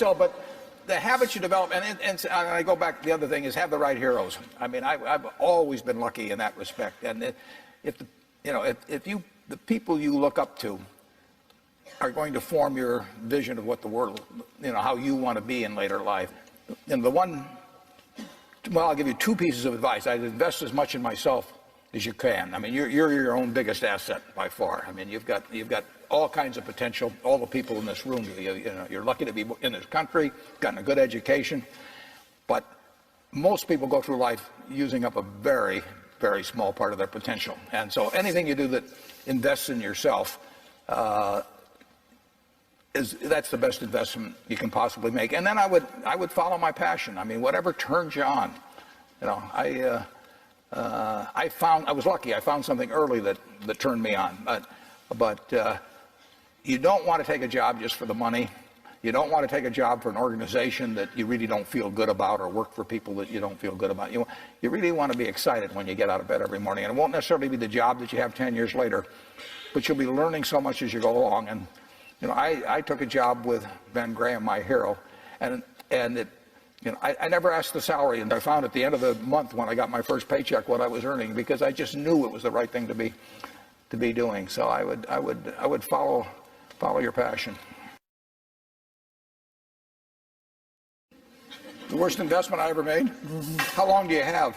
so, but the habits you develop, and I go back, the other thing is have the right heroes. I mean, I've always been lucky in that respect. And if the people you look up to are going to form your vision of what the world, how you want to be in later life. And I'll give you two pieces of advice. I'd invest as much in myself as you can. I mean, you're your own biggest asset by far. I mean, you've got all kinds of potential. All the people in this room, you're lucky to be in this country, gotten a good education. But most people go through life using up a very, very small part of their potential. And so anything you do that invests in yourself, that's the best investment you can possibly make. And then I would follow my passion. I mean, whatever turns you on. I was lucky. I found something early that turned me on. But you don't want to take a job just for the money. You don't want to take a job for an organization that you really don't feel good about, or work for people that you don't feel good about. You really want to be excited when you get out of bed every morning. And it won't necessarily be the job that you have 10 years later, but you'll be learning so much as you go along. And I took a job with Ben Graham, my hero, and I never asked the salary, and I found at the end of the month when I got my first paycheck what I was earning, because I just knew it was the right thing to be doing. So I would follow your passion. The worst investment I ever made? How long do you have?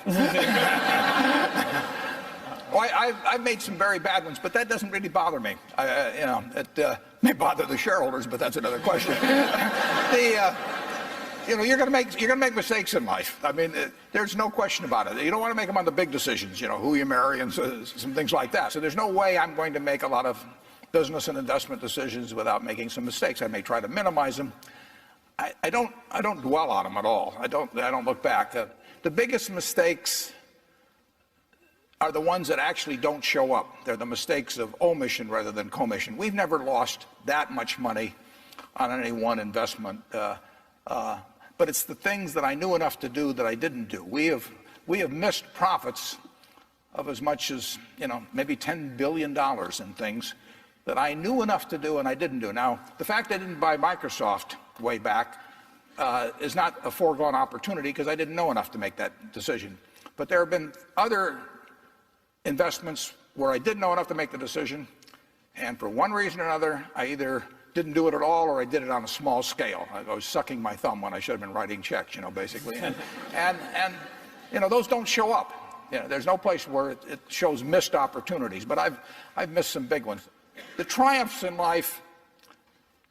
I've made some very bad ones, but that doesn't really bother me. It may bother the shareholders, but that's another question. You're going to make mistakes in life. I mean, there's no question about it. You don't want to make them on the big decisions, who you marry and some things like that. So there's no way I'm going to make a lot of business and investment decisions without making some mistakes. I may try to minimize them. I don't dwell on them at all. I don't look back. The biggest mistakes are the ones that actually don't show up. They're the mistakes of omission rather than commission. We've never lost that much money on any one investment, but it's the things that I knew enough to do that I didn't do. We have missed profits of as much as maybe $10 billion in things that I knew enough to do and I didn't do. Now, the fact I didn't buy Microsoft way back is not a foregone opportunity, because I didn't know enough to make that decision. But there have been other investments where I did know enough to make the decision, and for one reason or another, I either didn't do it at all or I did it on a small scale. I was sucking my thumb when I should have been writing checks, basically. And those don't show up. There's no place where it shows missed opportunities, but I've missed some big ones. The triumphs in life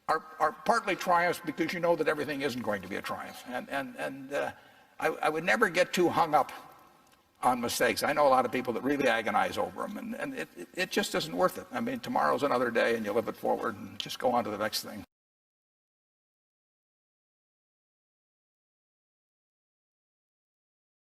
are partly triumphs because you know that everything isn't going to be a triumph. And I would never get too hung up on mistakes. I know a lot of people that really agonize over them, and it just isn't worth it. I mean, tomorrow's another day, and you live it forward and just go on to the next thing.